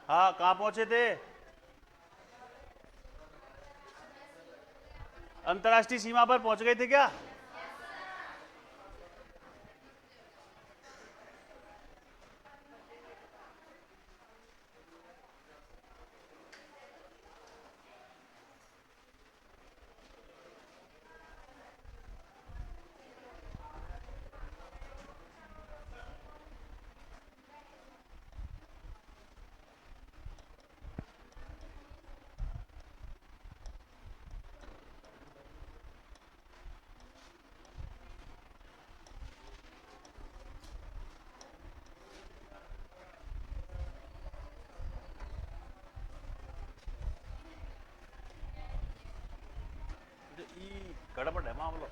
हाँ, कहाँ पहुंचे थे? अंतर्राष्ट्रीय सीमा पर पहुंच गए थे क्या? ई गड़बड़ है मामलो।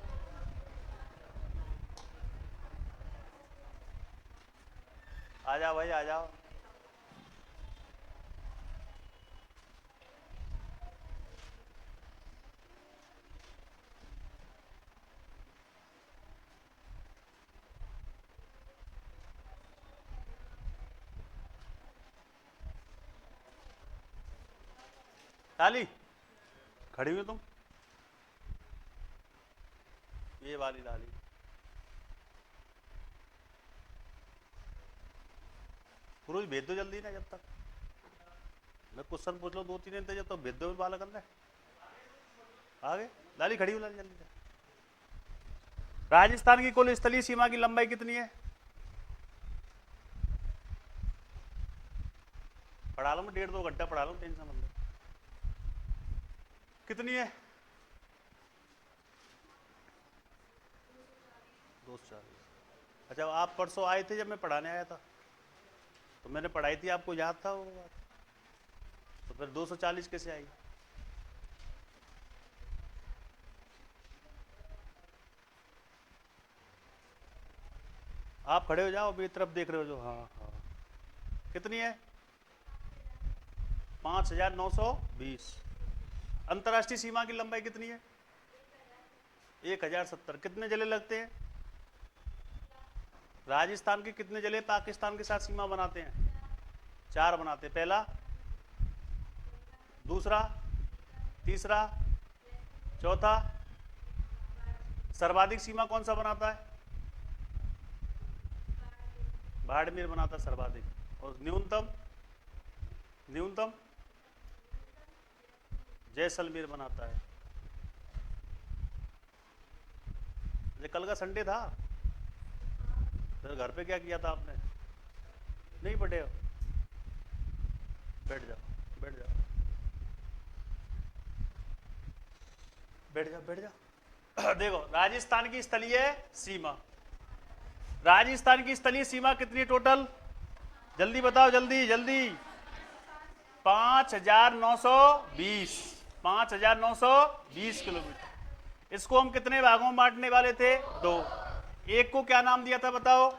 आ जाओ भाई, आ जाओ। ताली खड़ी हुई तुम, ये वाली डाली। पुरुष भेज दो जल्दी ना, जब तक मैं क्वेश्चन पूछ लो 2-3 दिन जब तो भेज दो बालक अंदर। आगे लाली खड़ी हो, लाली जल्दी से। राजस्थान की कुल स्थलीय सीमा की लंबाई कितनी है? पढ़ा लो, मैं 1.5-2 घंटा पढ़ा लो, टेंशन मत लो। कितनी है? 240। अच्छा, आप परसों आए थे जब मैं पढ़ाने आया था, तो मैंने पढ़ाई थी, आपको याद था वो बात? तो फिर 240 कैसे आई? आप खड़े हो जाओ, मेरी तरफ देख रहे हो जो। हाँ हाँ, कितनी है? 5920। अंतर्राष्ट्रीय सीमा की लंबाई कितनी है? 1070। कितने जिले लगते हैं? राजस्थान के कितने जिले पाकिस्तान के साथ सीमा बनाते हैं? 4 बनाते हैं। पहला, दूसरा, तीसरा, चौथा। सर्वाधिक सीमा कौन सा बनाता है? बाड़मेर बनाता सर्वाधिक। और न्यूनतम? न्यूनतम जैसलमेर बनाता है। कल का संडे था, तो घर पे क्या किया था आपने? नहीं पढ़े हो? बैठ जाओ, बैठ जाओ, बैठ जाओ, बैठ जाओ। देखो, राजस्थान की स्थलीय सीमा, राजस्थान की स्थलीय सीमा कितनी टोटल? जल्दी बताओ, जल्दी जल्दी। 5920। 5920 किलोमीटर। इसको हम कितने भागों में बांटने वाले थे? 2। एक को क्या नाम दिया था बताओ?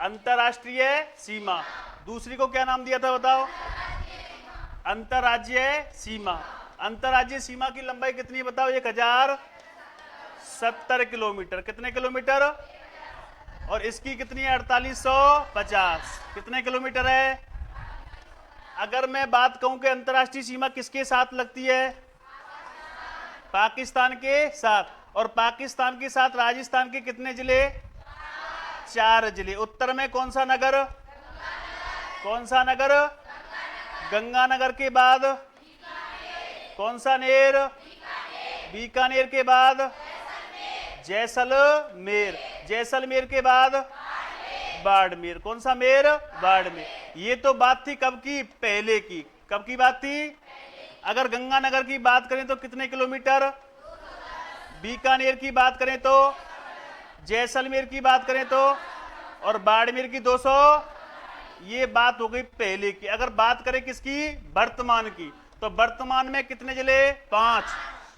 अंतरराष्ट्रीय सीमा। दूसरी को क्या नाम दिया था बताओ? अंतरराज्यीय सीमा। अंतरराज्यीय सीमा की लंबाई कितनी है बताओ? 1070 किलोमीटर। कितने किलोमीटर? और इसकी कितनी है? 4850। कितने किलोमीटर है? अगर मैं बात कहूं कि अंतरराष्ट्रीय सीमा किसके साथ लगती है? पाकिस्तान के साथ। और पाकिस्तान के साथ राजस्थान के कितने जिले? 4 जिले। उत्तर में कौन सा नगर? कौन सा नगर? गंगानगर के बाद कौन सा नेर? बीकानेर के बाद जैसलमेर। जैसलमेर के बाद बाड़मेर। कौन सा मेर? बाड़मेर। ये तो बात थी कब की? पहले की। कब की बात थी? अगर गंगानगर की बात करें तो कितने किलोमीटर? बीकानेर की बात करें तो, जैसलमेर की बात करें तो, और बाड़मेर की 200। ये बात हो गई पहले की। अगर बात करें किसकी? वर्तमान की। तो वर्तमान में कितने जिले? 5।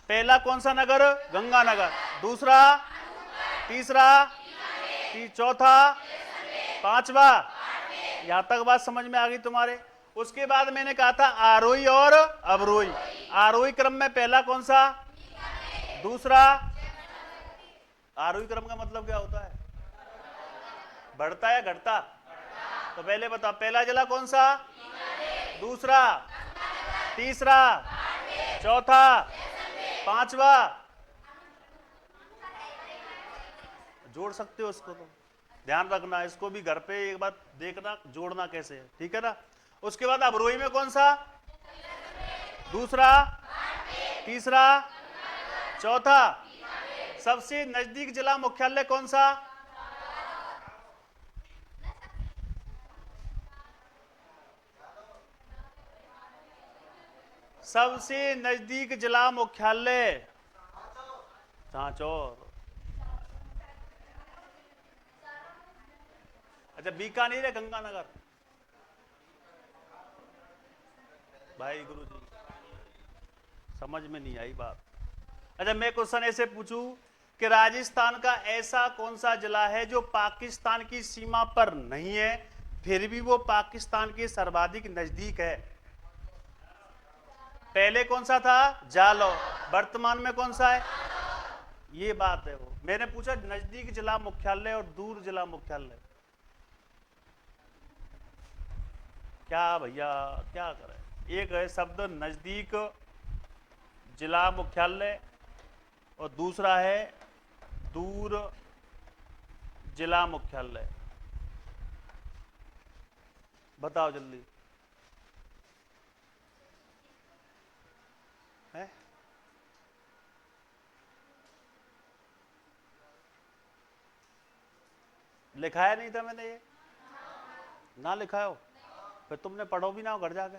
पहला कौन सा नगर? गंगानगर। दूसरा, तीसरा, चौथा, पांचवा। यहां तक बात समझ में आ गई तुम्हारे? उसके बाद मैंने कहा था आरोही और अवरोही। आरोही क्रम में पहला कौन सा? दूसरा। आरोही क्रम का मतलब क्या होता है? बढ़ता या घटता? तो पहले बताओ, पहला जिला कौन सा, दूसरा, तीसरा, चौथा, पांचवा। जोड़ सकते हो उसको, तो ध्यान रखना, इसको भी घर पे एक बार देखना जोड़ना कैसे है, ठीक है ना। उसके बाद अबरोही में कौन सा, दूसरा, तीसरा, चौथा। सबसे नजदीक जिला मुख्यालय कौन सा, सबसे नजदीक जिला मुख्यालय सांचौर। अच्छा, बीकानेर है, गंगानगर। भाई गुरुजी समझ में नहीं आई बात। अच्छा, मैं क्वेश्चन ऐसे पूछूं कि राजस्थान का ऐसा कौन सा जिला है जो पाकिस्तान की सीमा पर नहीं है फिर भी वो पाकिस्तान के सर्वाधिक नजदीक है। पहले कौन सा था, जालौर, वर्तमान में कौन सा है, ये बात है। वो मैंने पूछा नजदीक जिला मुख्यालय और दूर जिला मुख्यालय, क्या भैया क्या करें। एक है शब्द नजदीक जिला मुख्यालय और दूसरा है दूर जिला मुख्यालय। बताओ जल्दी है। लिखाया नहीं था मैंने, ये ना लिखा हो फिर तुमने पढ़ो भी ना हो घर जाके,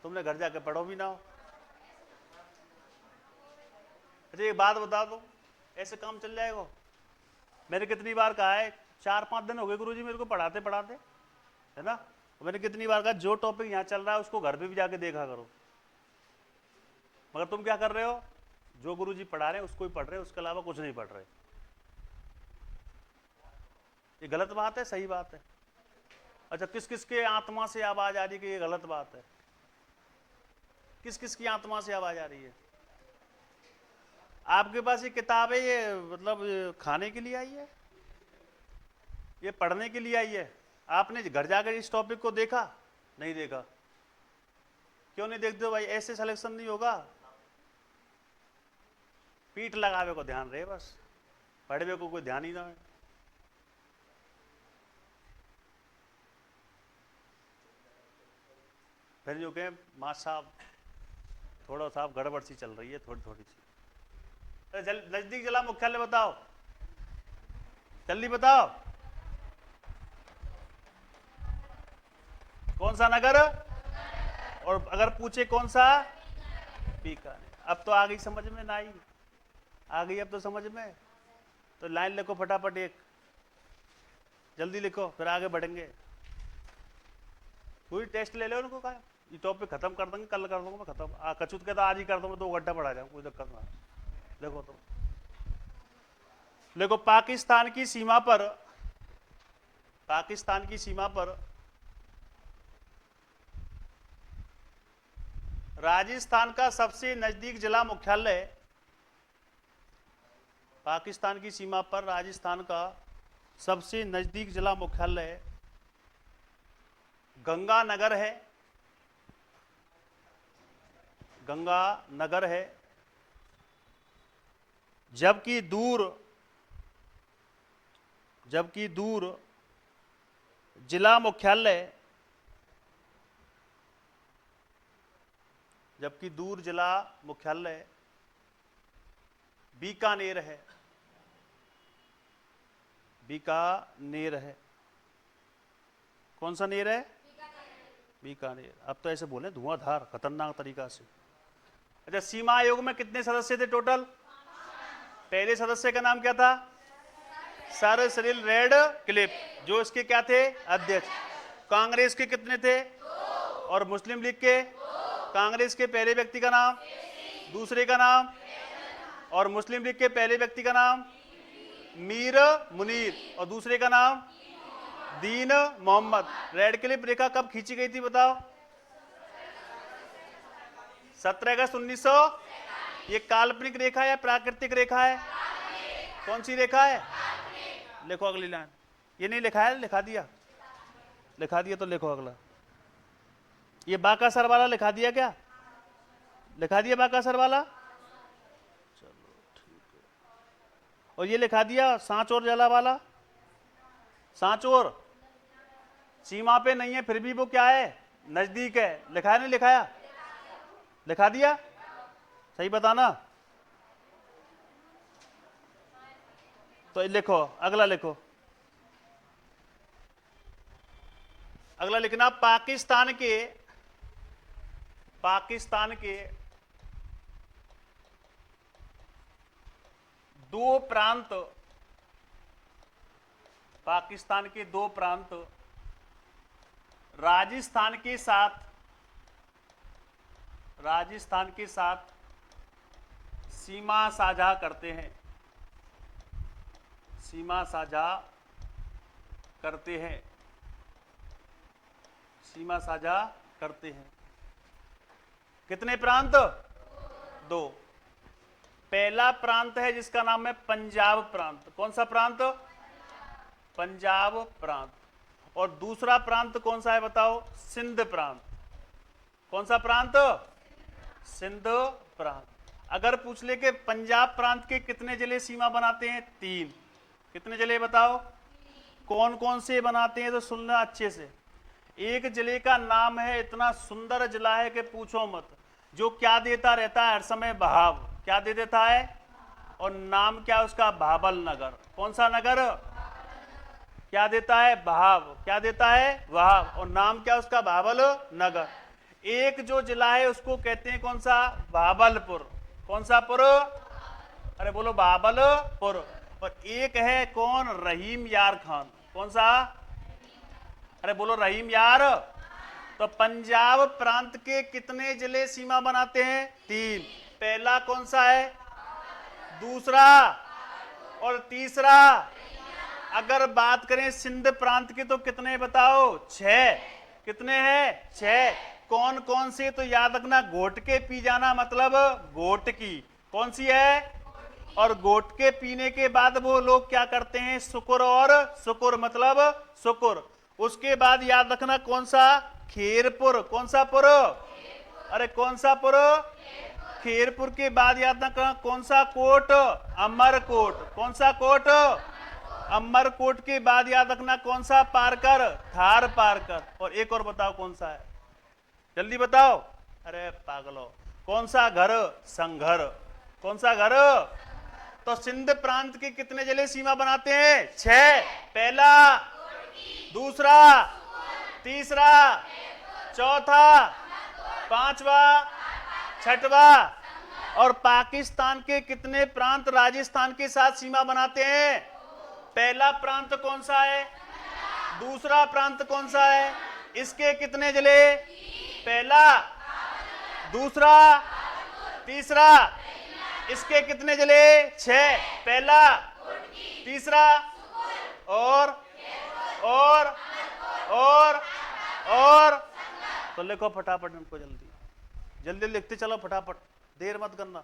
तुमने घर जाके पढ़ो भी ना हो। अच्छा, एक बात बता दो, ऐसे काम चल जाएगा। मैंने कितनी बार कहा है, 4-5 दिन हो गए गुरुजी मेरे को पढ़ाते पढ़ाते, है ना। मैंने कितनी बार कहा जो टॉपिक यहाँ चल रहा है उसको घर पे भी जाके देखा करो। मगर तुम क्या कर रहे हो, जो गुरुजी पढ़ा रहे हैं उसको ही पढ़ रहे हो, उसके अलावा कुछ नहीं पढ़ रहे। ये गलत बात है, सही बात है। अच्छा, किस किस के आत्मा से आवाज आ रही है कि ये गलत बात है, किस किस की आत्मा से आवाज आ रही है। आपके पास ये किताब है, ये मतलब ये खाने के लिए आई है, ये पढ़ने के लिए आई है। आपने घर जाकर इस टॉपिक को देखा, नहीं देखा। क्यों नहीं देखते हो भाई, ऐसे सिलेक्शन नहीं होगा। पीठ लगावे को ध्यान रहे बस, पढ़वे को कोई ध्यान ही ना है। फिर जो कहें माँ साहब थोड़ा सा गड़बड़ सी चल रही है, थोड़ी थोड़ी सी। नजदीक जिला मुख्यालय बताओ, जल्दी बताओ, कौन सा नगर, और अगर पूछे कौन सा, बीकानेर। अब तो आ गई समझ में, ना आई आ गई अब तो समझ में। तो लाइन लिखो फटाफट, एक जल्दी लिखो फिर आगे बढ़ेंगे। कोई टेस्ट ले लो उनको, कहा ये टॉपिक खत्म कर देंगे, कल कर दूंगा मैं खत्म। कचूत के तो आज ही कर दूंगा, 2 घंटा पढ़ा जाऊँ, कोई दिक्कत ना। देखो तो देखो, पाकिस्तान की सीमा पर, पाकिस्तान की सीमा पर राजस्थान का सबसे नजदीक जिला मुख्यालय, पाकिस्तान की सीमा पर राजस्थान का सबसे नजदीक जिला मुख्यालय गंगानगर है, गंगानगर है। जबकि दूर जिला मुख्यालय, जबकि दूर जिला मुख्यालय बीकानेर है, बीकानेर है। कौन सा नेर है, बीकानेर। अब तो ऐसे बोले धुआंधार खतरनाक तरीका से। अच्छा, सीमा आयोग में कितने सदस्य थे टोटल, पहले सदस्य का नाम क्या था, सर सिरिल रेडक्लिफ, जो इसके क्या थे, अध्यक्ष। कांग्रेस के कितने थे, और मुस्लिम लीग के, कांग्रेस के पहले व्यक्ति का नाम, दूसरे का नाम, और मुस्लिम लीग के पहले व्यक्ति का नाम मीर मुनीर, और दूसरे का नाम दीन मोहम्मद। रेडक्लिफ रेखा कब खींची गई थी बताओ, 17 अगस्त 1900। ये काल्पनिक रेखा है या प्राकृतिक रेखा है, कौन सी रेखा है, लिखो अगली लाइन। ये नहीं लिखा है, लिखा दिया, लिखा दिया तो लिखो अगला। ये बाकासर वाला लिखा दिया क्या? लिखा दिया बाकासर वाला, चलो ठीक है। और ये लिखा दिया सांचौर जला वाला, सांचौर सीमा पे नहीं है फिर भी वो क्या है, नजदीक है, लिखा नहीं लिखाया? लिखा दिया, सही बताना। तो लिखो अगला, लिखो अगला लिखना, पाकिस्तान के दो प्रांत, पाकिस्तान के दो प्रांत राजस्थान के साथ सीमा साझा करते हैं, सीमा साझा करते हैं, सीमा साझा करते हैं। कितने प्रांत? दो। पहला प्रांत है जिसका नाम है पंजाब प्रांत। कौन सा प्रांत? पंजाब प्रांत। और दूसरा प्रांत कौन सा है बताओ? सिंध प्रांत। कौन सा प्रांत? सिंध प्रांत। अगर पूछ ले कि पंजाब प्रांत के कितने जिले सीमा बनाते हैं? 3। कितने जिले बताओ? कौन कौन से बनाते हैं तो सुनना अच्छे से। एक जिले का नाम है, इतना सुंदर जिला है कि पूछो मत, जो क्या देता रहता है हर समय? बहाव। क्या दे देता है? और नाम क्या उसका? भावल नगर। कौन सा नगर? क्या देता है? बहाव। क्या देता है? बहाव। और नाम क्या उसका? भावल नगर। एक जो जिला है उसको कहते हैं कौन सा? भावलपुर। कौन सा पुर? अरे बोलो भावलपुर। और एक है कौन? रहीम यार खान। कौन सा? अरे बोलो रहीम यार। तो पंजाब प्रांत के कितने जिले सीमा बनाते हैं? 3। पहला कौन सा है? दूसरा और तीसरा। अगर बात करें सिंध प्रांत की तो कितने बताओ? 6। कितने हैं? 6। कौन कौन से? तो याद रखना, घोट के पी जाना, मतलब घोट की। कौन सी है? और घोट के पीने के बाद वो लोग क्या करते हैं? शुक्र और शुक्र, मतलब शुक्र। उसके बाद याद रखना कौन सा? खेरपुर। कौन सा पुर? अरे कौन सा पुर? खेरपुर के बाद याद रखना कौन सा कोट? अमरकोट। कौन सा कोट? अमरकोट के बाद याद रखना कौन सा पारकर? थार पारकर। और एक और बताओ कौन सा है? जल्दी बताओ। अरे पागलो, कौन सा घर? संघर। कौन सा घर? तो सिंध प्रांत के कितने जिले सीमा बनाते हैं? 6। पहला, दूसरा, तीसरा, चौथा, पांचवा, छठवा। और पाकिस्तान के कितने प्रांत राजस्थान के साथ सीमा बनाते हैं? पहला प्रांत कौन सा है? दूसरा प्रांत कौन सा है? इसके कितने जिले? पहला, दूसरा, तीसरा। इसके कितने जिले? 6। पहला, तीसरा, और तो लिखो फटाफट इनको, जल्दी जल्दी लिखते चलो फटाफट, देर मत करना।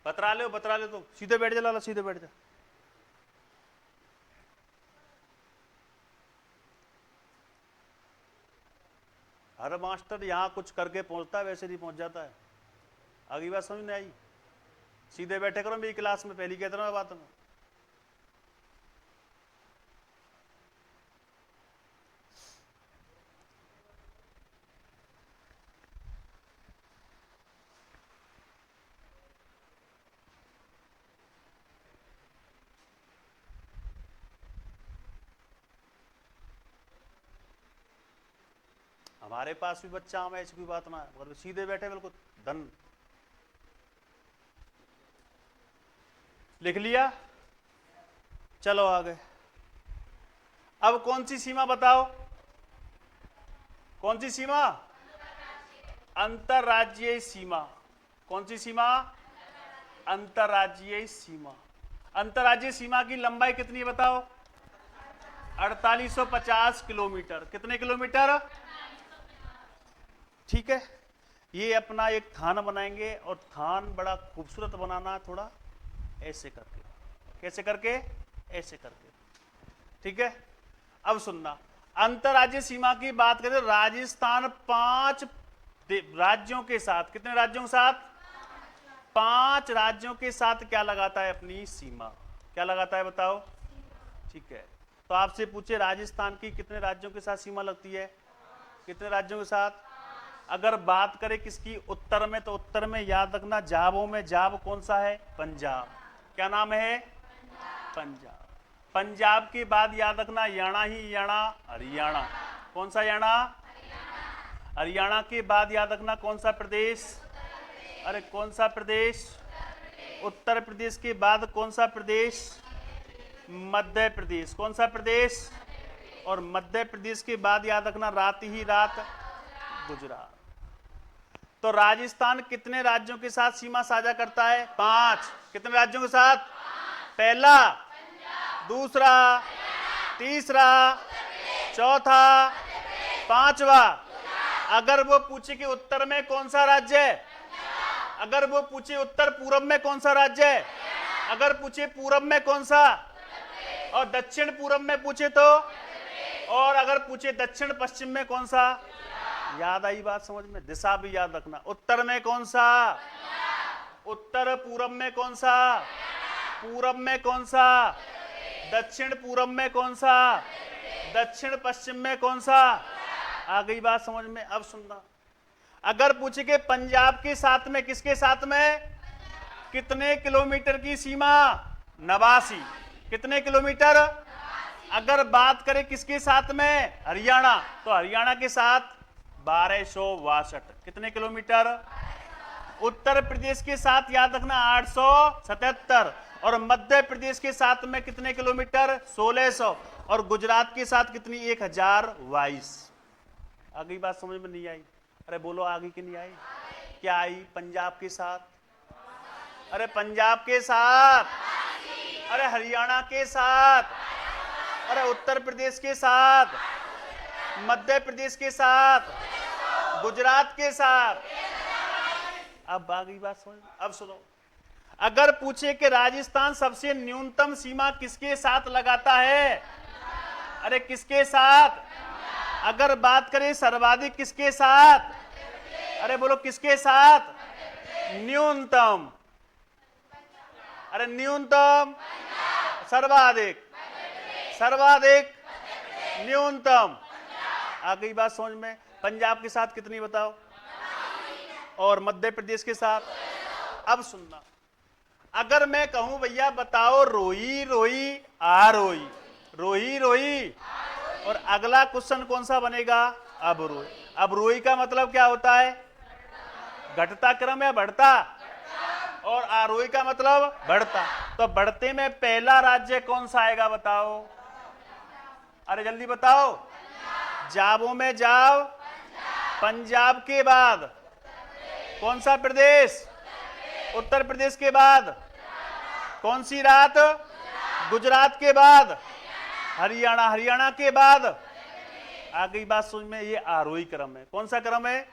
बतरा ले तो सीधे बैठ जा लाला, सीधे बैठ जा। हर मास्टर यहाँ कुछ करके पहुंचता है, वैसे नहीं पहुंच जाता है। अगली बात समझ नहीं आई? सीधे बैठे करो मेरी क्लास में, पहली कहता हूँ बात में। हमारे पास भी बच्चा हमें ऐसी कोई बात ना है, मगर सीधे बैठे बिल्कुल धन। लिख लिया? चलो आगे। अब कौन सी सीमा बताओ? कौन सी सीमा? अंतरराज्यीय सीमा। कौन सी सीमा? अंतरराज्यीय सीमा। अंतरराज्यीय सीमा की लंबाई कितनी है बताओ? 4850 किलोमीटर। कितने किलोमीटर? ठीक है, ये अपना एक थान बनाएंगे और थान बड़ा खूबसूरत बनाना है, थोड़ा ऐसे करके। कैसे करके? ऐसे करके। ठीक है, अब सुनना, अंतरराज्यीय सीमा की बात करें तो राजस्थान 5 राज्यों के साथ, कितने राज्यों के साथ? 5 राज्यों के साथ क्या लगाता है अपनी सीमा? क्या लगाता है बताओ? ठीक है, तो आपसे पूछे राजस्थान की कितने राज्यों के साथ सीमा लगती है? कितने राज्यों के साथ? अगर बात करें किसकी उत्तर में, तो उत्तर में याद रखना जाबों में जाब कौन सा है? पंजाब। क्या नाम है? पंजाब। पंजाब के बाद याद रखना याणा ही याणा, हरियाणा। कौन सा याणा? हरियाणा के बाद याद रखना कौन सा प्रदेश? अरे कौन सा प्रदेश? उत्तर प्रदेश के बाद कौन सा प्रदेश? मध्य प्रदेश। कौन सा प्रदेश? और मध्य प्रदेश के बाद याद रखना रात ही रात, गुजरात। तो राजस्थान कितने राज्यों के साथ सीमा साझा करता है? 5। कितने राज्यों के साथ? पहला, दूसरा, तीसरा, चौथा, पांचवा। अगर वो पूछे कि उत्तर में कौन सा राज्य है, अगर वो पूछे उत्तर पूरब में कौन सा राज्य है, अगर पूछे पूरब में कौन सा, और दक्षिण पूरब में पूछे तो, और अगर पूछे दक्षिण पश्चिम में कौन सा, याद आई बात समझ में? दिशा भी याद रखना, उत्तर में कौन सा, उत्तर पूरब में कौन सा, पूरब में कौन सा, दक्षिण पूरब में कौन सा, दक्षिण पश्चिम में कौन सा। आ गई बात समझ में? अब सुनना, अगर पूछे कि पंजाब के साथ में किसके साथ में कितने किलोमीटर की सीमा? 89। कितने किलोमीटर? अगर बात करें किसके साथ में? हरियाणा, तो हरियाणा के साथ 1262। कितने किलोमीटर? उत्तर प्रदेश के साथ याद रखना 877, और मध्य प्रदेश के साथ में कितने किलोमीटर? 1600, और गुजरात के साथ कितनी? 1022। आगे बात समझ में नहीं आई? अरे बोलो आगे की नहीं आई? क्या आई? पंजाब के साथ, अरे पंजाब के साथ, अरे हरियाणा के साथ, अरे उत्तर प्रदेश के साथ, मध्य प्रदेश के साथ, गुजरात के साथ। अब आगे बात समझ। अब सुनो, अगर पूछे कि राजस्थान सबसे न्यूनतम सीमा किसके साथ लगाता है? अरे किसके साथ? अगर बात करें सर्वाधिक किसके साथ? अरे बोलो किसके साथ? न्यूनतम, अरे न्यूनतम, सर्वाधिक, सर्वाधिक, न्यूनतम। आ गई बात समझ में? पंजाब के साथ कितनी बताओ? और मध्य प्रदेश के साथ? अब सुनना, अगर मैं कहूं भैया बताओ रोही रोही आरोही, रोही रोही, और अगला क्वेश्चन कौन सा बनेगा? अवरोही। अवरोही का मतलब क्या होता है? घटता क्रम या बढ़ता, और आरोही का मतलब बढ़ता। तो बढ़ते में पहला राज्य कौन सा आएगा बताओ? अरे जल्दी बताओ। जाबों में जाओ, पंजाब के बाद कौन सा प्रदेश? उत्तर प्रदेश के बाद कौन सी रात? गुजरात के बाद हरियाणा, हरियाणा के बाद। आ गई बात समझ में? ये आरोही क्रम है। कौन सा क्रम है?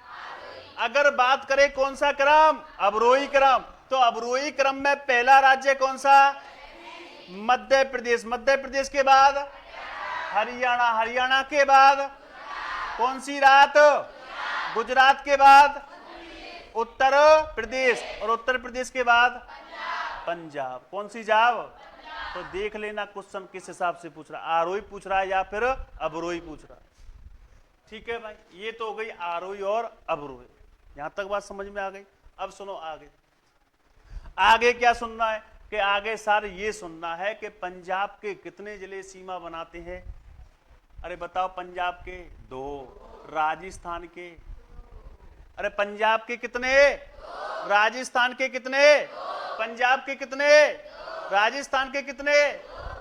अगर बात करें कौन सा क्रम? अवरोही क्रम। तो अवरोही क्रम में पहला राज्य कौन सा? मध्य प्रदेश। मध्य प्रदेश के बाद हरियाणा, हरियाणा के बाद कौन सी रात? गुजरात के बाद उत्तर प्रदेश, और उत्तर प्रदेश के बाद पंजाब। कौन सी जाब? तो देख लेना क्वेश्चन किस हिसाब से पूछ रहा, आरोही पूछ रहा है या फिर अवरोही पूछ रहा है। ठीक है भाई, ये तो हो गई आरोही और अवरोही। यहां तक बात समझ में आ गई? अब सुनो आगे। आगे क्या सुनना है? कि आगे सर ये सुनना है कि पंजाब के कितने जिले सीमा बनाते हैं? अरे बताओ, पंजाब के 2, राजस्थान के, अरे पंजाब के कितने? राजस्थान के कितने? पंजाब के कितने? राजस्थान के कितने?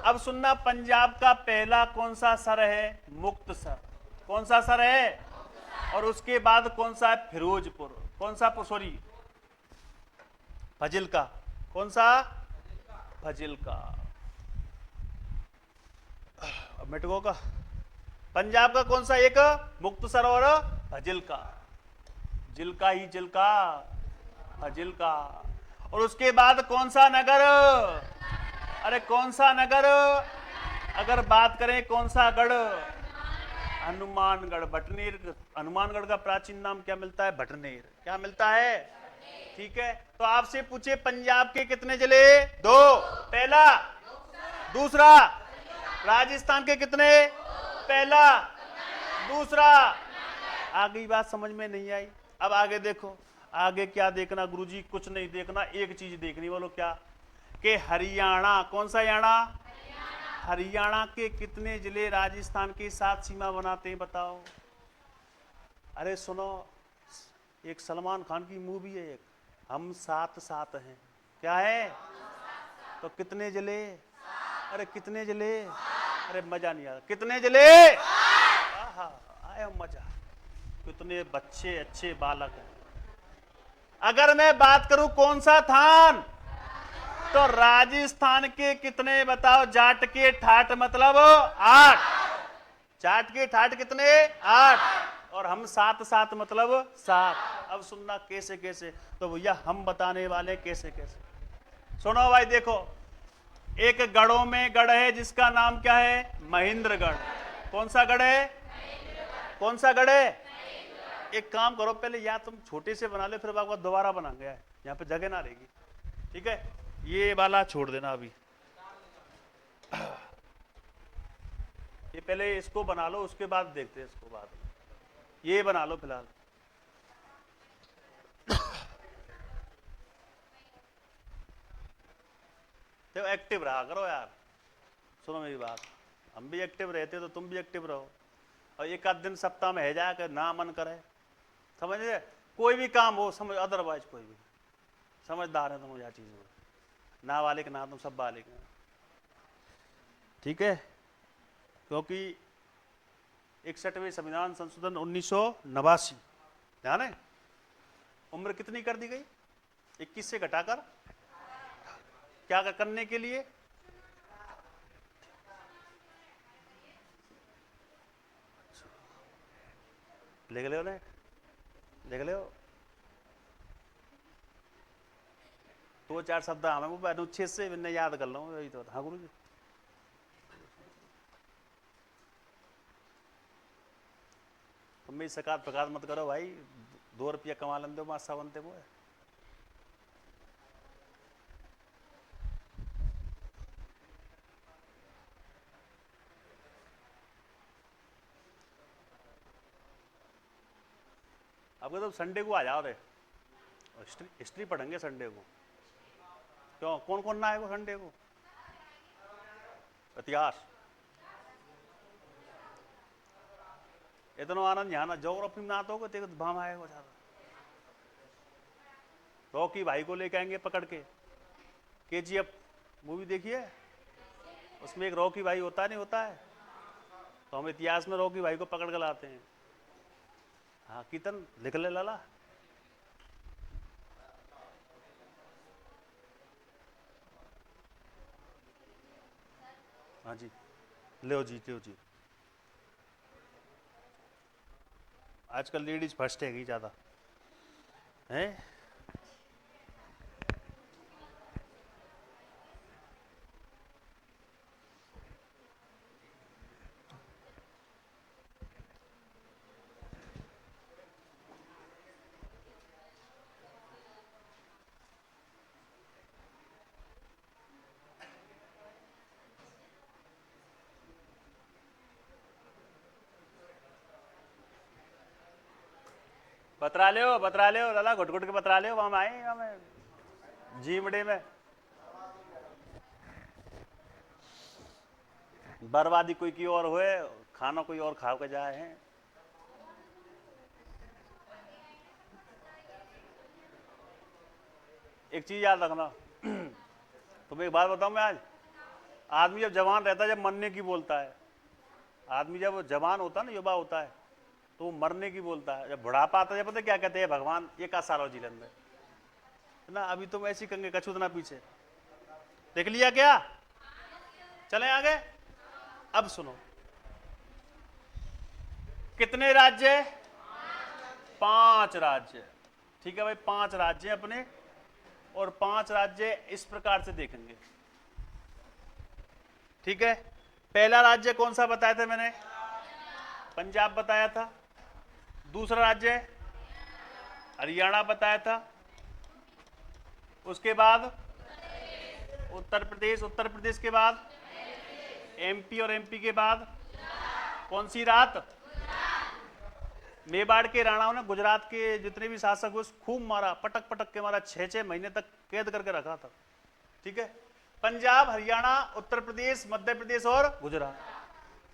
अब सुनना, पंजाब का पहला कौन सा सर है? मुक्तसर। कौन सा सर है? और उसके बाद कौन सा है? फिरोजपुर। कौन सा? सॉरी, फजिल्का। कौन सा? फजिल्का। अब मिटगो का। पंजाब का कौन सा एक? मुक्तसर और फाजिल्का। जिल्का ही जिल्का, फाजिल्का। और उसके बाद कौन सा नगर? अरे कौन सा नगर? अगर बात करें कौन सा गढ़? हनुमानगढ़। भटनेर। हनुमानगढ़ का प्राचीन नाम क्या मिलता है? भटनेर। क्या मिलता है? ठीक है, तो आपसे पूछे पंजाब के कितने जिले? 2। पहला। दूसरा। राजस्थान के कितने? पहला। दूसरा। आगे बात समझ में नहीं आई। अब आगे देखो। आगे क्या देखना गुरुजी? कुछ नहीं देखना, एक चीज देखनी। बोलो क्या? कि हरियाणा। कौन सा हरियाणा? हरियाणा के कितने जिले राजस्थान के साथ सीमा बनाते हैं बताओ? अरे सुनो, एक सलमान खान की मूवी है एक, हम साथ साथ हैं। क्या है? तो कितने जिले? अरे कितने जिले? अरे मजा नहीं आ रहा। कितने जिले? आया मजा। कितने बच्चे अच्छे बालक हैं। अगर मैं बात करूं कौन सा थान, तो राजस्थान के कितने बताओ? जाट के ठाट मतलब 8। जाट के ठाट कितने? 8। और हम साथ साथ मतलब 7। अब सुनना कैसे कैसे, तो भैया हम बताने वाले कैसे कैसे। सुनो भाई, देखो, एक गढ़ों में गढ़ है जिसका नाम क्या है? महेंद्रगढ़। कौन सा गढ़ है? कौन सा गढ़ है? एक काम करो, पहले या तुम छोटे से बना ले, फिर आपको दोबारा बना गया है, यहाँ पे जगह ना रहेगी। ठीक है, ये वाला छोड़ देना अभी। ये पहले इसको बना लो, उसके बाद देखते हैं इसको बाद में। ये बना लो फिलहाल। तो एक्टिव रहा करो यार। सुनो मेरी बात, हम भी एक्टिव रहते तो तुम भी एक्टिव रहो। और एक आध दिन सप्ताह में है जाए कि ना मन करे, समझ रहे? कोई भी काम हो, समझ, अदरवाइज कोई भी समझदार है तुम यह चीज में, ना वाले के ना तुम सब वाले के। ठीक है, क्योंकि 61वें संविधान संशोधन 1989, ध्यान है, उम्र कितनी कर दी गई? 21 से घटाकर क्या करने के लिए? लिख ले हो, लिख ले हो। 2-4 शब्द हमें वो अनुच्छेद से मैंने याद कर लो, यही तो। हाँ गुरु जी, तुम भी सकात प्रकाश मत करो भाई, 2 रुपया कमा लेंगे मासा बनते वो है। आपको तो संडे को आ जाओ रे, हिस्ट्री पढ़ेंगे संडे को। क्यों, कौन कौन ना आएगा संडे को? इतिहास इतना आनंद यहाँ ना, ज्योग्राफी में ना तो भाम आएगा ज्यादा। रॉकी भाई को लेके आएंगे पकड़ के। KGF मूवी देखिए, उसमें एक रॉकी भाई होता नहीं होता है, तो हम इतिहास में रॉकी भाई को पकड़ कर लाते हैं। हाँ कीर्तन लिख ले लाला। हाँ जी, ले जी। आजकल लेडीज फर्स्ट है ज्यादा है। बतरा ले लाला, घुट घुट के बतरा ले। वहां आए हमें जीमड़े में बर्बादी कोई की और हुए, खाना कोई और खा के जाए हैं। एक चीज याद रखना, तुम्हें एक बात बताऊं मैं आज, आदमी जब जवान रहता है, जब मरने की बोलता है। आदमी जब जवान होता है ना, युवा होता है, तो वो मरने की बोलता है। जब बुढ़ापा आता है, पता है क्या कहते हैं? भगवान एक साल और जी लेंगे ना, अभी तुम ऐसी कंगे कछुत ना पीछे। देख लिया क्या? चले आगे। अब सुनो, कितने राज्य? 5 राज्य। ठीक है भाई, 5 राज्य अपने, और 5 राज्य इस प्रकार से देखेंगे। ठीक है, पहला राज्य कौन सा बताया था मैंने? पंजाब बताया था। दूसरा राज्य हरियाणा बताया था। उसके बाद उत्तर प्रदेश, उत्तर प्रदेश के बाद एमपी, और एमपी के बाद कौन सी रात? मेवाड़ के राणाओं ने गुजरात के जितने भी शासक हुए खूब मारा, पटक पटक के मारा, 6-6 महीने तक कैद करके रखा था। ठीक है, पंजाब, हरियाणा, उत्तर प्रदेश, मध्य प्रदेश और गुजरात।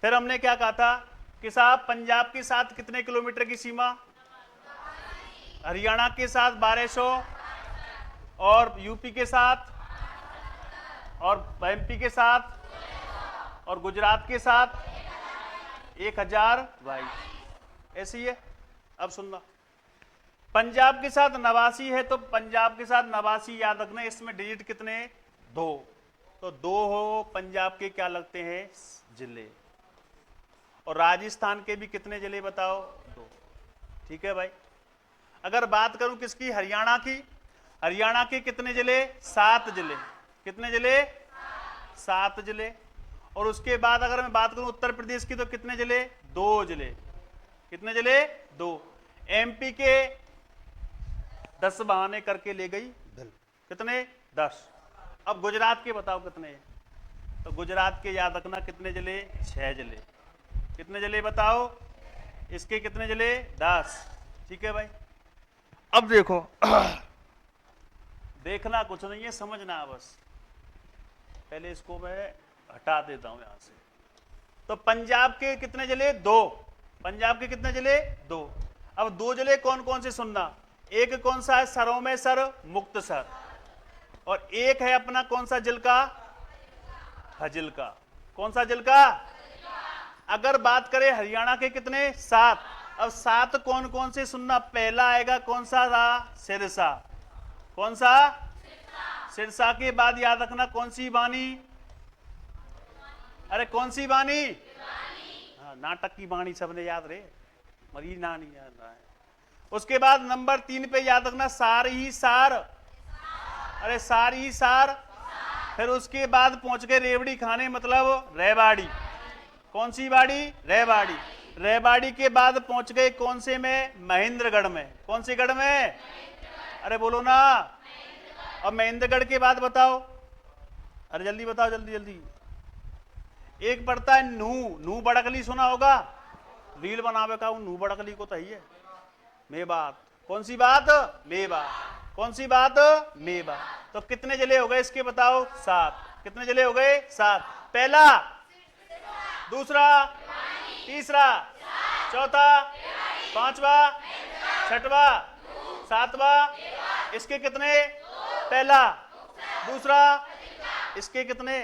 फिर हमने क्या कहा था कि साहब पंजाब के साथ कितने किलोमीटर की सीमा? हरियाणा के साथ 1200, और यूपी के साथ, और एमपी के साथ, और गुजरात के साथ 1022। ऐसी है। अब सुनना, पंजाब के साथ 89 है, तो पंजाब के साथ 89 याद रखना। इसमें डिजिट कितने? 2। तो 2 हो पंजाब के क्या लगते हैं? जिले। और राजस्थान के भी कितने जिले बताओ? 2। ठीक है भाई। अगर बात करूं किसकी? हरियाणा की। हरियाणा के कितने जिले? 7 जिले। कितने जिले? 7 जिले। और उसके बाद अगर मैं बात करूं उत्तर प्रदेश की, तो कितने जिले? 2 जिले। कितने जिले? 2। एमपी के 10 बहाने करके ले गई दिल। कितने? 10। अब गुजरात के बताओ कितने? तो गुजरात के याद रखना कितने जिले? 6 जिले। कितने जिले बताओ? इसके कितने जिले? 10। ठीक है भाई। अब देखो देखना कुछ नहीं है, समझना बस। पहले इसको मैं हटा देता हूं यहां से। तो पंजाब के कितने जिले? 2। पंजाब के कितने जिले? 2। अब 2 जिले कौन कौन से सुनना। एक कौन सा है? सरों में सर, मुक्तसर। और एक है अपना कौन सा जिला? फाजिल्का। कौन सा जिला? अगर बात करें हरियाणा के कितने? 7। अब 7 कौन कौन से सुनना। पहला आएगा कौन सा था? सिरसा। कौन सा? सिरसा के बाद याद रखना कौन सी बानी? अरे कौन सी बानी? हाँ, नाटक की बाणी सबने याद रहे, मरी ना नहीं याद रहा है। उसके बाद नंबर 3 पे याद रखना सार ही सार। अरे सार ही सार। फिर उसके बाद पहुंच गए रेवड़ी खाने, मतलब रेवाड़ी। कौन सी बाड़ी? रेवाड़ी। रेवाड़ी के बाद पहुंच गए कौन से में? महेंद्रगढ़ में। कौन से गढ़ में? अरे बोलो ना। अब महेंद्रगढ़ के बाद बताओ, अरे जल्दी बताओ, जल्दी जल्दी। एक पड़ता है नू बड़कली, सुना होगा, रील बनावे का नू बड़कली को तो ही है। मेवात। कौन सी बात? मेवात। कौन सी बात? मेवात। तो कितने जिले हो गए इसके बताओ? 7। कितने जिले हो गए? 7। पहला, दूसरा, तीसरा, चौथा, पांचवा, छठवा, सातवा। इसके कितने? पहला, दूसरा, इसके कितने?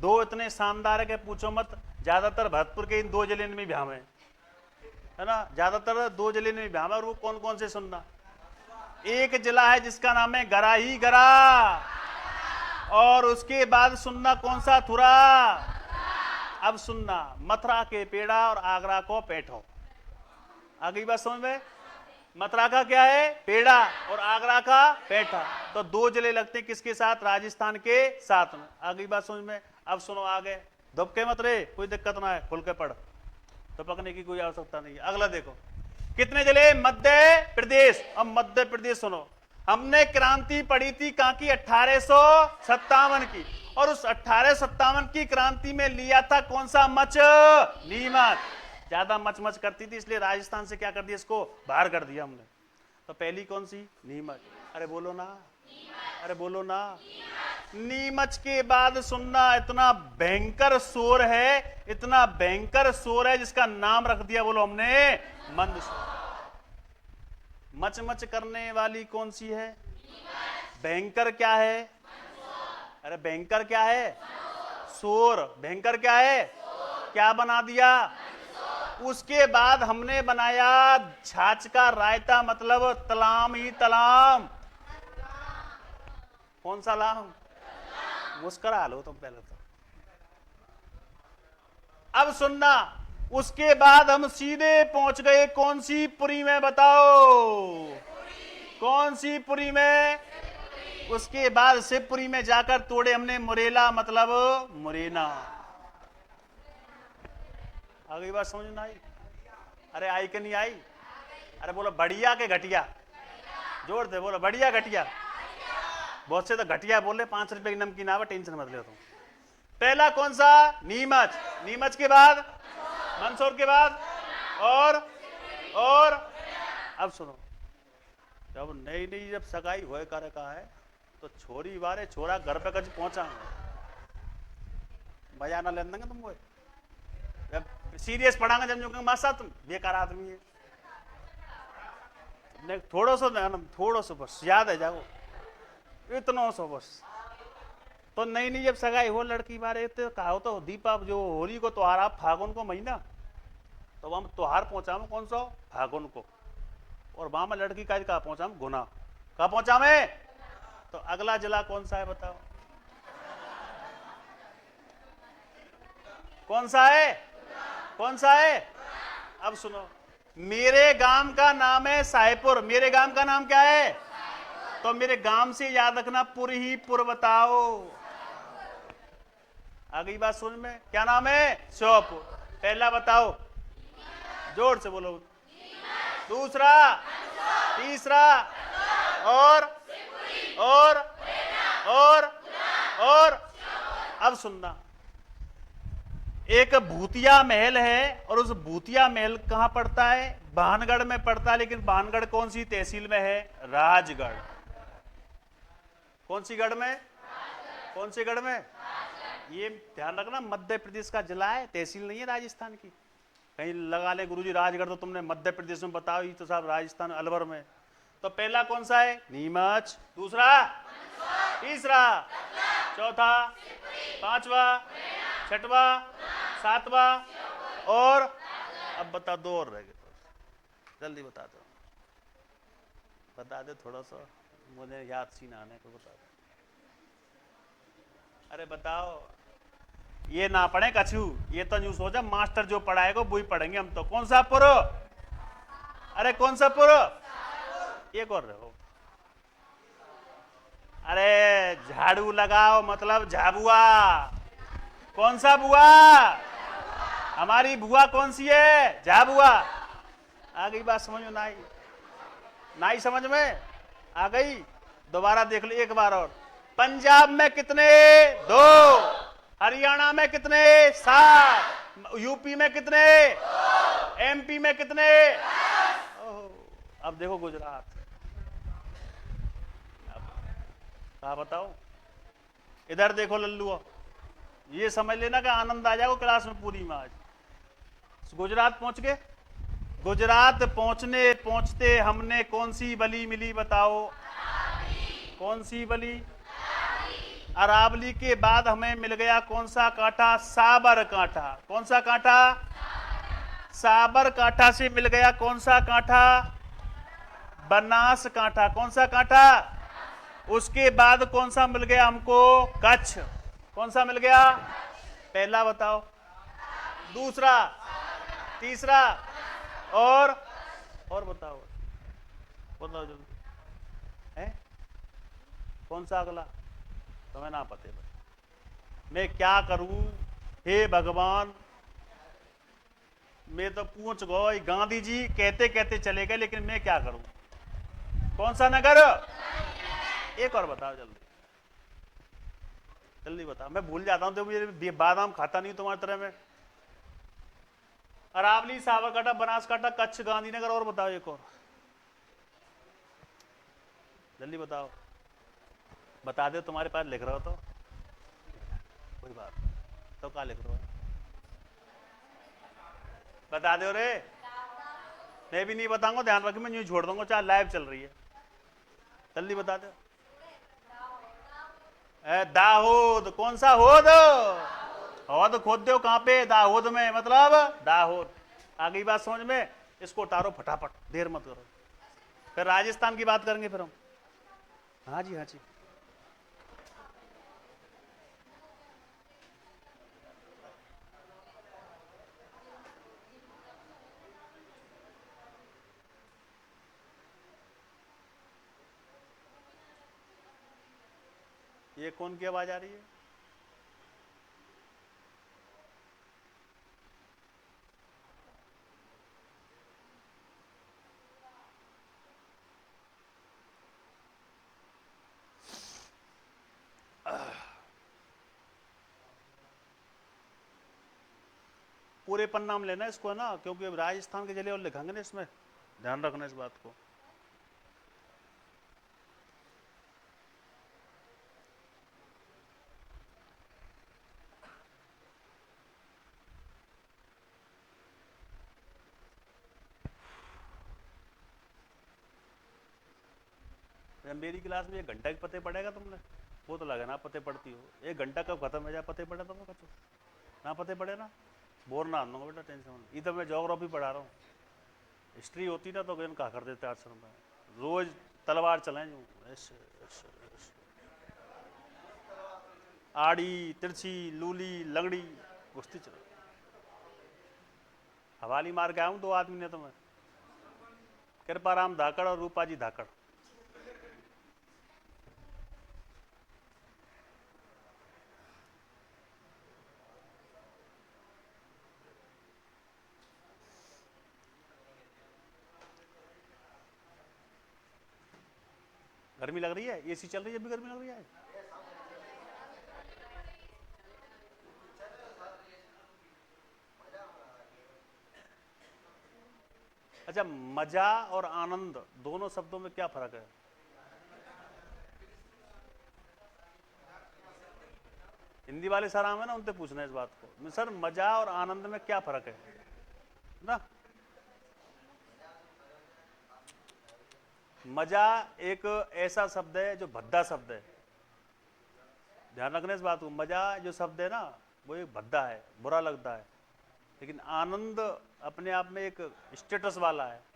2। इतने शानदार है कि पूछो मत। ज्यादातर भरतपुर के इन 2 जिले में भ्याम है ना, ज्यादातर 2 जिले में भ्याम है। और वो कौन कौन से सुनना। एक जिला है जिसका नाम है गरा ही गरा, और उसके बाद सुनना कौन सा? थुरा। अब सुनना मथुरा के पेड़ा और आगरा को पेठो। आ गई बात समझ में? मथुरा का क्या है? पेड़ा, और आगरा का पेठा। तो 2 जिले लगते हैं किसके साथ? राजस्थान के साथ में। आ गई बात समझ में? अब सुनो आगे, धुपके मत रे, कोई दिक्कत ना है, खुल के पढ़, तो पकने की कोई आवश्यकता नहीं है। अगला देखो, कितने जिले? मध्य प्रदेश। अब मध्य प्रदेश सुनो, हमने क्रांति पढ़ी थी कहां की? 1857 की। और उस 1857 की क्रांति में लिया था कौन सा मच? नीमच। ज्यादा मच मच करती थी, इसलिए राजस्थान से क्या कर दिया? इसको बाहर कर दिया हमने। तो पहली कौन सी? नीमच। अरे बोलो ना, अरे बोलो ना। नीमच के बाद सुनना, इतना भयंकर शोर है, इतना भयंकर शोर है जिसका नाम रख दिया, बोलो हमने, मंदसौर। मच मच करने वाली कौन सी है? भयंकर क्या है? अरे भयंकर क्या है? शोर। भयंकर क्या है? क्या बना दिया? उसके बाद हमने बनाया छाछ का रायता, मतलब तलाम ही तलाम। कौन सा लाम? मुस्कुरा लो तुम पहले तो। अब सुनना, उसके बाद हम सीधे पहुंच गए कौन सी पुरी में, बताओ कौन सी पुरी में। उसके बाद शिवपुरी में जाकर तोड़े हमने मुरेला, मतलब मुरैना। आ गई बात समझ में आई? अरे आई कि नहीं आई? अरे बोलो बढ़िया के घटिया, जोर दे बोलो बढ़िया घटिया। बहुत से तो घटिया बोले, 5 रुपए की नमकीन आवा, टेंशन मत ले तुम। पहला कौन सा? नीमच। नीमच के बाद मंदसौर के बाद और अब सुनो, जब नई नई जब सगाई हुए करे का है तो छोरी बारे छोरा घर पे कभी पहुंचा मजा ना लेने देंगे तुमको। जब सीरियस पढ़ांगे जब जो मासा तुम बेकार आदमी है। थोड़ा सा बस याद है जाओ, इतना सा बस। तो नई नई जब सगाई हो लड़की बारे तो कहा तो दीपा जो होली को त्योहार, आप फागुन को महीना, तो वहां त्योहार पहुंचा कौन सा? फागुन को। और वहां में लड़की का कहा पहुंचा गुना, कहा पहुंचा मैं। तो अगला जिला कौन सा है बताओ? कौन सा है? कौन सा है? अब सुनो, मेरे गांव का नाम है साहेबपुर। मेरे गांव का नाम क्या है? तो मेरे गांव से याद रखना पुर ही पुर, बताओ। आ गई बात समझ में? क्या नाम है? श्योपुर। पहला बताओ, जोर से बोलो। दूसरा, तीसरा और अब सुनना, एक भूतिया महल है और उस भूतिया महल कहां पड़ता है? भानगढ़ में पड़ता है। लेकिन भानगढ़ कौन सी तहसील में है? राजगढ़। कौन सी गढ़ में? कौन से गढ़ में? ये ध्यान रखना, मध्य प्रदेश का जिला है, तहसील नहीं है राजस्थान की। कहीं लगा ले गुरुजी राजगढ़, तो तुमने मध्य प्रदेश में बताओ, ये तो साहब राजस्थान अलवर में। तो पहला कौन सा है? नीमच। दूसरा, तीसरा, चौथा, पांचवा, छठवा, सातवा और अब बता दो और रह गए, तो जल्दी बता दो, बता दे थोड़ा सा, मुझे याद सी ना आने को बता दो। अरे बताओ, ये ना पढ़े कछु, ये तो न्यूज हो जाए मास्टर जो पढ़ाएगा वही पढ़ेंगे हम तो। कौन सा पुर? अरे कौन सा पुर? एक और रहो। अरे झाड़ू लगाओ, मतलब झाबुआ। कौन सा बुआ? हमारी बुआ कौन सी है? झाबुआ। आ गई बात समझ में? नहीं समझ में आ गई? दोबारा देख लो एक बार और। पंजाब में कितने? 2। हरियाणा में कितने? 7। यूपी में कितने? एमपी में कितने? अब देखो गुजरात, कहा बताओ? इधर देखो लल्लू, ये समझ लेना कि आनंद आ जाएगा क्लास में पूरी में। आज गुजरात पहुंच गए। गुजरात पहुंचते हमने कौन सी बली मिली बताओ? कौन सी बली? अरावली के बाद हमें मिल गया कौन सा कांटा? साबर कांटा। कौन सा कांटा? साबर कांटा से मिल गया कौन सा कांटा? बनास कांटा। कौन सा कांटा? उसके बाद कौन सा मिल गया हमको? कच्छ। कौन सा मिल गया? पहला बताओ, दूसरा, तीसरा और बताओ, बताओ जल्दी है कौन सा अगला? तुम्हें ना पते भाई, मैं क्या करूं? हे भगवान, मैं तो पूछ गई, गांधी जी कहते कहते चले गए, लेकिन मैं क्या करूं? कौन सा नगर? एक और बताओ जल्दी, जल्दी बताओ। मैं भूल जाता हूं, तो मुझे बादाम खाता नहीं तुम्हारी तरह में। अरावली, साबरकांठा, बनासकांठा, कच्छ, गांधीनगर और बताओ एक और, जल्दी बताओ। बता दे, तुम्हारे पास लिख रहा हो तो कोई बात तो क्या लिख रहा हो? बता दो रे, मैं भी नहीं बताऊंगा, ध्यान रखिए, मैं यूं छोड़ दूंगा, चाहे लाइव चल रही है। जल्दी बता दो। दाहोद। कौन सा होद? होद खोद दो, कहां पे? दाहोद में, मतलब दाहोद। आ गई बात समझ में? इसको उतारो फटाफट, देर मत करो, फिर राजस्थान की बात करेंगे फिर हम। हाँ जी, हाँ जी। ये कौन की आवाज आ रही है? पूरे पन्ना में लेना इसको, है ना, क्योंकि अब राजस्थान के जले और लिखेंगे ना इसमें, ध्यान रखना इस बात को। मेरी क्लास में 1 घंटा के पते पड़ेगा तुमने, वो तो लगे ना पते पढ़ती हो। 1 घंटा कब खत्म हो जाए पते पढ़े तो कचो ना पते पढ़े ना, बोर ना आना बेटा, टेंशन। इधर मैं जोग्राफी पढ़ा रहा हूँ, हिस्ट्री होती ना तो गन कहा कर देते आश्रम में, रोज तलवार चलाएं जो ऐसे ऐसे ऐसे, आड़ी तिरछी लूली लंगड़ी कुश्ती चला। हवाली मार के आया हूँ 2 आदमी ने तो मैं, कृपाराम धाकड़ और रूपाजी धाकड़। गर्मी लग रही है, एसी चल रही है, अभी गर्मी लग रही है। अच्छा, मजा और आनंद दोनों शब्दों में क्या फर्क है? हिंदी वाले सर आम है ना, उनसे पूछना है इस बात को। सर मजा और आनंद में क्या फर्क है ना? मजा एक ऐसा शब्द है जो भद्दा शब्द है, ध्यान रखना इस बात को। मजा जो शब्द है ना वो एक भद्दा है, बुरा लगता है, लेकिन आनंद अपने आप में एक स्टेटस वाला है।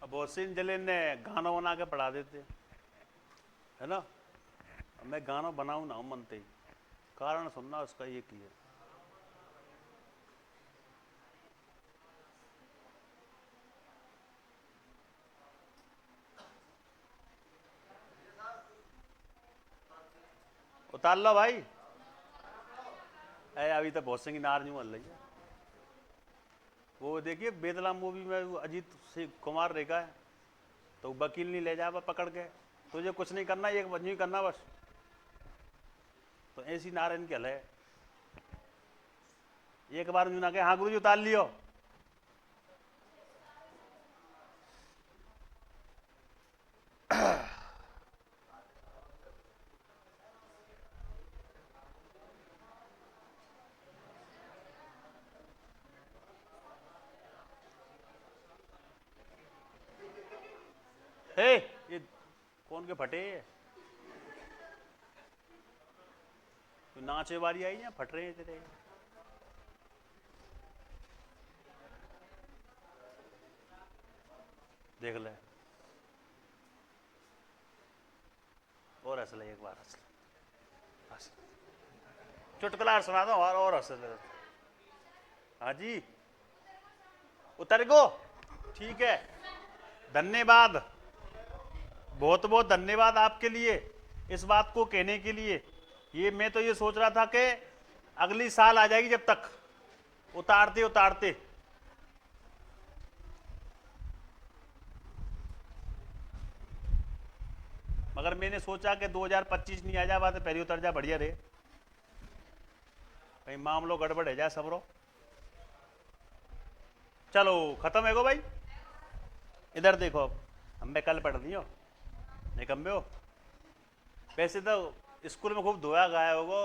अब ओसिन जले ने गाना बना के पढ़ा देते, है ना। मैं गाना बनाऊं ना मनते ही, कारण सुनना उसका ये की है। उतार लो भाई, अभी तो बहुत सिंह नार नहीं रही है। वो देखिए बेदला मूवी में वो अजीत कुमार रेखा है, तो वकील नहीं ले जा पकड़ के, तुझे कुछ नहीं करना, एक बंजी करना बस। तो ऐसी नारायण के है, एक बार यूं ना कहे हाँ गुरु जी उतार लियो। हे ये कौन के फटे है? तो नाचे वाली आई है, फट रहे हैं तेरे। देख ले और हंस ले, एक बार हंस ले, हंस। चुटकुला सुना दो और हंस ले। हाँ जी उतर गो, ठीक है। धन्यवाद, बहुत बहुत धन्यवाद आपके लिए इस बात को कहने के लिए। ये मैं तो ये सोच रहा था कि अगली साल आ जाएगी, जब तक उतारते उतारते। अगर मैंने सोचा कि 2025 नहीं आ जा बात पहले उतर जा बढ़िया रे, कहीं मामलो गड़बड़ है जा सबरो। चलो खत्म है गो भाई। इधर देखो, अब हमें कल पढ़ दियो निकम्बे हो। वैसे तो स्कूल में खूब धोया गाया होगो,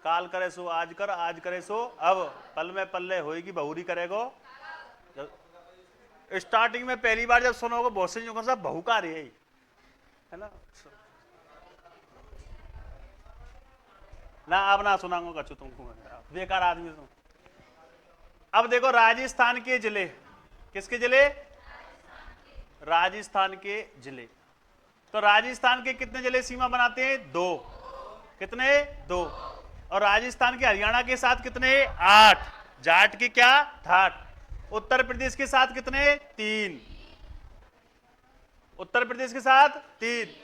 काल करे सो आज कर, आज करे सो अब, पल में पल्ले होएगी बहुरी करेगो। स्टार्टिंग में पहली बार जब सुनोगे बहुत से जो सब बहू का रही है ना ना, अब ना सुनाऊंगा कछु तुमको, बेकार आदमी तुम। अब देखो राजस्थान के जिले, किसके जिले? राजस्थान के जिले। तो राजस्थान के कितने जिले सीमा बनाते हैं? 2। कितने? 2। और राजस्थान के हरियाणा के साथ कितने? 8। जाट के क्या? ठाट। उत्तर प्रदेश के साथ कितने? 3। उत्तर प्रदेश के साथ 3।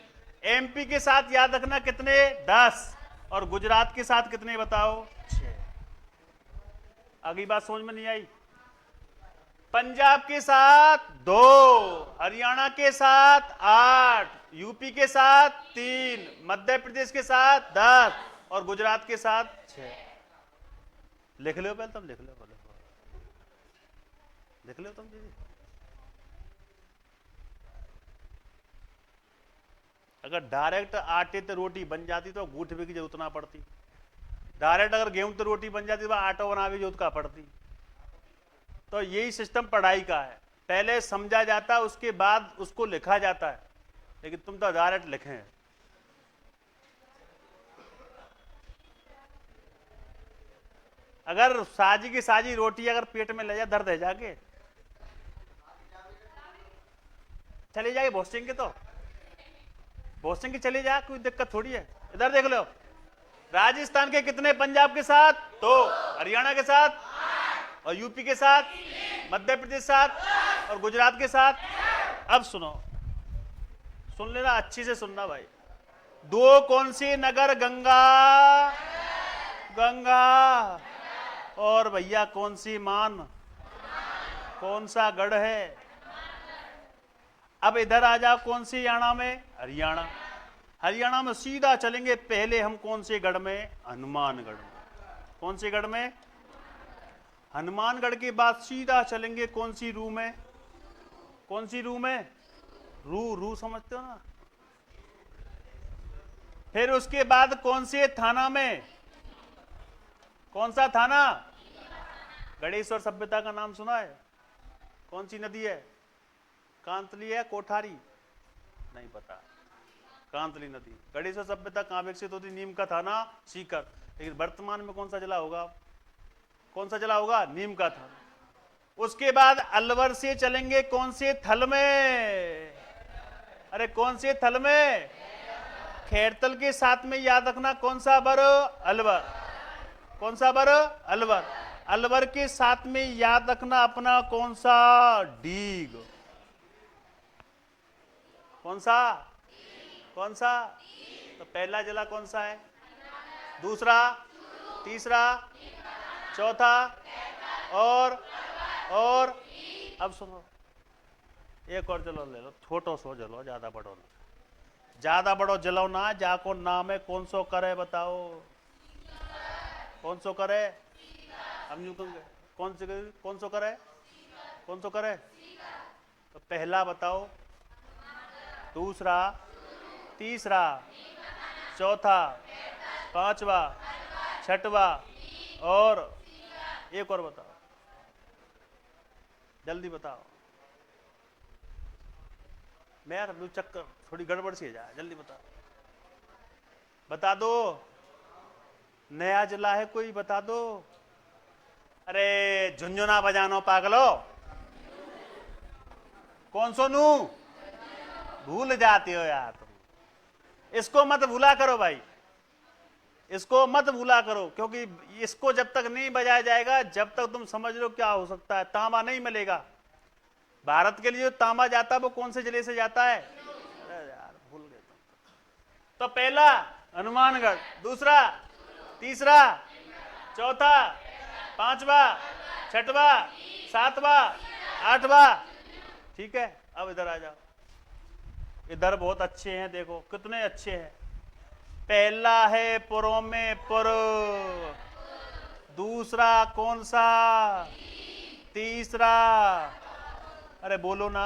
एमपी के साथ याद रखना कितने? 10। और गुजरात के साथ कितने बताओ? 6। अगली बात समझ में नहीं आई? पंजाब के साथ 2, हरियाणा के साथ 8, यूपी के साथ 3, मध्य प्रदेश के साथ 10 और गुजरात के साथ 6। लिख लो पहले, तुम लिख लो पहले, लिख लो तुम दीदी। अगर डायरेक्ट आटे तो रोटी बन जाती तो गूंठवे की जरूरत ना पड़ती। डायरेक्ट अगर गेहूं तो रोटी बन जाती तो आटा बनाने की जरूरत का पड़ती। तो यही सिस्टम पढ़ाई का है, पहले समझा जाता उसके बाद उसको लिखा जाता है, लेकिन तुम तो डायरेक्ट लिखे हैं। अगर साजी की साजी रोटी अगर पेट में ले जा, दर्द है जाके चले जाए भोस्टिंग के, तो भोस्टिंग के चले जा, कोई दिक्कत थोड़ी है। इधर देख लो, राजस्थान के कितने? पंजाब के साथ 2, हरियाणा के साथ और यूपी के साथ, मध्य प्रदेश के साथ और गुजरात के साथ। अब सुनो, सुन लेना अच्छी से सुनना भाई। 2 कौन सी नगर? गंगा, गंगा। और भैया कौन सी मान? कौन सा गढ़ है? अब इधर आ जाओ, कौन सी हरियाणा में? हरियाणा। हरियाणा में सीधा चलेंगे, पहले हम कौन से गढ़ में? हनुमानगढ़ में। कौन से गढ़ में? हनुमानगढ़ के बाद सीधा चलेंगे कौन सी रू में? कौन सी रू में? रू समझते हो ना? फिर उसके बाद कौन से थाना में? कौन सा थाना? गणेश्वर सभ्यता का नाम सुना है? कौन सी नदी है? कांतली है, कोठारी? नहीं पता। कांतली नदी। गणेश्वर सभ्यता कहां विकसित होती? नीम का थाना, सीकर। लेकिन वर्तमान में कौन सा जिला होगा? कौन सा जिला होगा? नीम का थाना। उसके बाद अलवर से चलेंगे कौन से थल में? अरे कौन से थल में? खैरतल के साथ में याद रखना कौन सा बर? अलवर। कौन सा बर? अलवर। अलवर के साथ में याद रखना अपना कौन सा? डीग। कौन सा? कौन सा? तो पहला जिला कौन सा है? दूसरा, तीसरा, चौथा और अब सुनो, एक और जिला ले लो, छोटो सो जिलो, ज्यादा बड़ो ना। ज्यादा बड़ो जिलो ना, जाको नाम है कौन सो करे बताओ? कौन सो करे? हम यूं कहेंगे कौन सो करे? कौन सो करे? तो पहला बताओ, दूसरा, तीसरा, चौथा, पांचवा, छठवा और एक और बताओ, जल्दी बताओ। मैं यार चक्कर थोड़ी गड़बड़ सी है जा, जल्दी बताओ, बता दो। नया जिला है कोई? बता दो। अरे झुंझुना बजानो पागलो, कौन सो नू? भूल जाते हो यार तुम, इसको मत भूला करो भाई, इसको मत भूला करो, क्योंकि इसको जब तक नहीं बजाया जाएगा जब तक तुम समझ लो क्या हो सकता है, तांबा नहीं मिलेगा। भारत के लिए जो तांबा जाता है वो कौन से जिले से जाता है? अरे यार भूल गए तुम। तो पहला हनुमानगढ़, दूसरा, तीसरा, चौथा, पांचवा, छठवा, सातवा, आठवा। ठीक है, अब इधर आ जाओ। इधर बहुत अच्छे हैं, देखो कितने अच्छे हैं। पहला है पुरों में पुर, दूसरा कौन सा, तीसरा, अरे बोलो ना,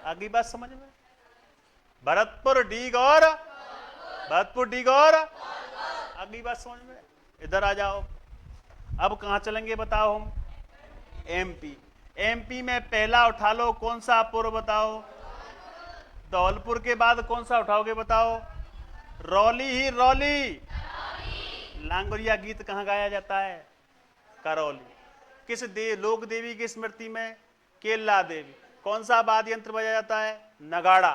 आगे बात समझ में। भरतपुर डीग और भरतपुर डीग और आगे बात समझ में। इधर आ जाओ। अब कहां चलेंगे बताओ हम? एमपी। एमपी में पहला उठा लो, कौन सा पुर बताओ? धौलपुर के बाद कौन सा उठाओगे बताओ? रौली ही रौली। लांगुरिया गीत कहाँ गाया जाता है? करौली। किस लोक देवी की स्मृति में? केल्ला देवी। कौन सा वाद्य यंत्र बजाया जाता है? नगाड़ा।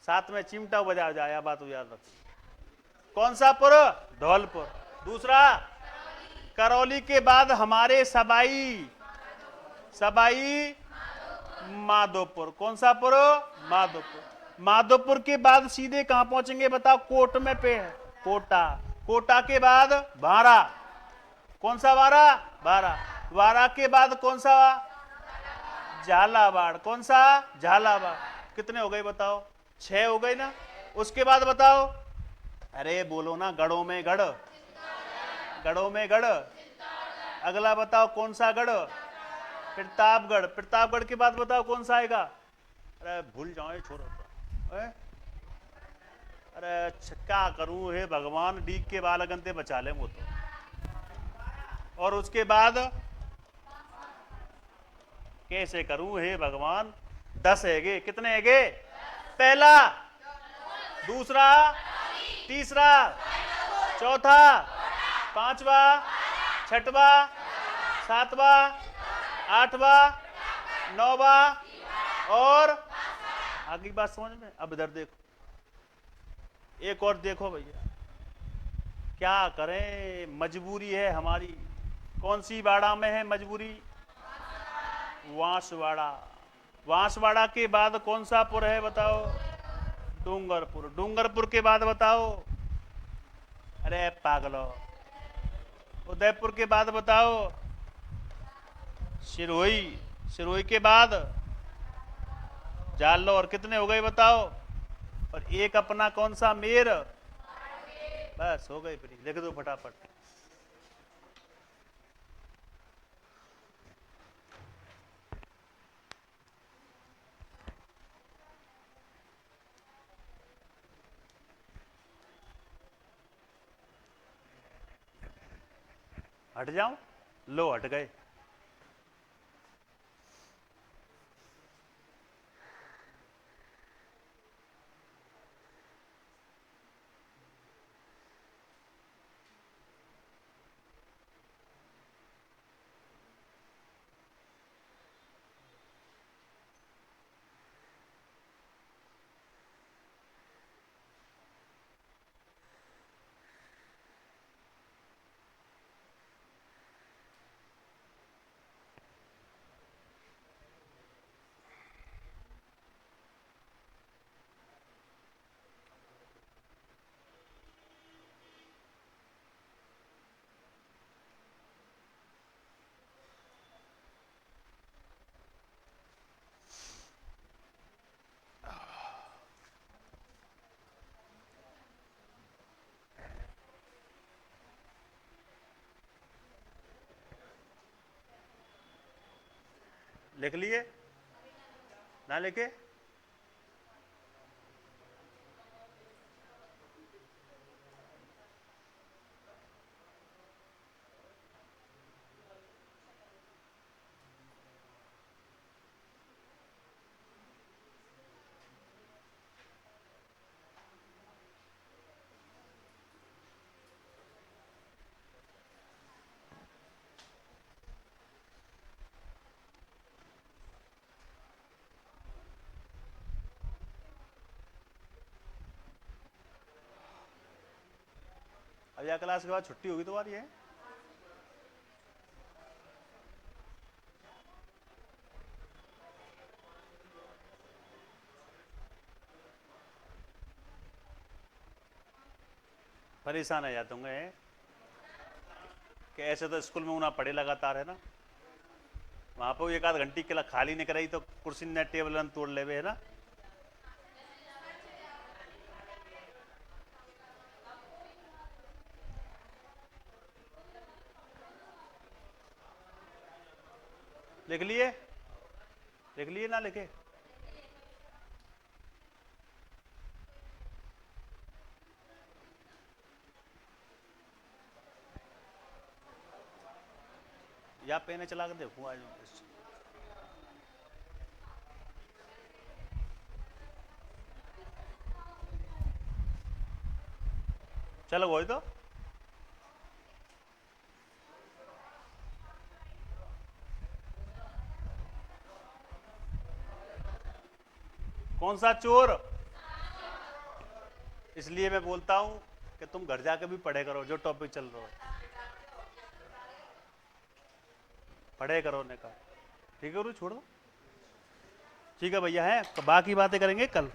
साथ में चिमटा बजाया जाए, बात याद रखो। कौन सा पुर? धौलपुर। दूसरा करौली के बाद हमारे सबाई माधोपुर। कौन सा पुर? माधोपुर। माधोपुर के बाद सीधे कहां पहुंचेंगे बताओ? कोट में पे है कोटा। कोटा के बाद बारा। कौन सा बारा? बारा। बारा के बाद कौन सा? झालावाड़। कौन सा? झालावाड़। कितने हो गए बताओ? 6 हो गए ना। उसके बाद बताओ, अरे बोलो ना, गढ़ों में गढ़, गढ़ों में गढ़। अगला बताओ कौन सा गढ़? प्रतापगढ़। प्रतापगढ़ के बाद बताओ कौन सा आएगा? अरे भूल जाओ, छोड़ो। अरे क्या करूं हे भगवान, डीग के बाल गंते बचा ले वो तो। और उसके बाद कैसे करूं हे भगवान? 10 हैगे। कितने हैगे? पहला, दूसरा, तीसरा, चौथा, पांचवा, छठवा, सातवा, आठवा, नौवा और आगे बात समझ में। अब इधर देखो, एक और देखो भैया, क्या करें, मजबूरी है हमारी। कौन सी वाड़ा में है मजबूरी? वांसवाड़ा। वांसवाड़ा के बाद कौन सा पुर है बताओ? डूंगरपुर। डूंगरपुर के बाद बताओ? अरे पागलो। उदयपुर के बाद बताओ? सिरोही। सिरोही के बाद जालौर। कितने हो गए बताओ? और एक अपना कौन सा? मेर। बस हो गई, फिर लिख दो फटाफट। हट जाओ, लो हट गए। लिख लिए ना? लिखे? अगला क्लास के बाद छुट्टी होगी तुम्हारी है? परेशान है जाते होंगे कि ऐसे तो स्कूल में उन्हें पढ़े लगातार है ना, वहां पर एक आध घंटी के लिए खाली नहीं कराई तो कुर्सी ने टेबल तोड़ ले है ना। लिख लिए? लिख लिए ना लिखे? या पेने चला के देखूं आज। चलो वही तो। कौन सा चोर? इसलिए मैं बोलता हूं कि तुम घर जाके भी पढ़े करो जो टॉपिक चल रहा है, पढ़े करो ने का। ठीक है गुरु, छोड़ दो। ठीक है भैया, है तो बाकी बातें करेंगे कल।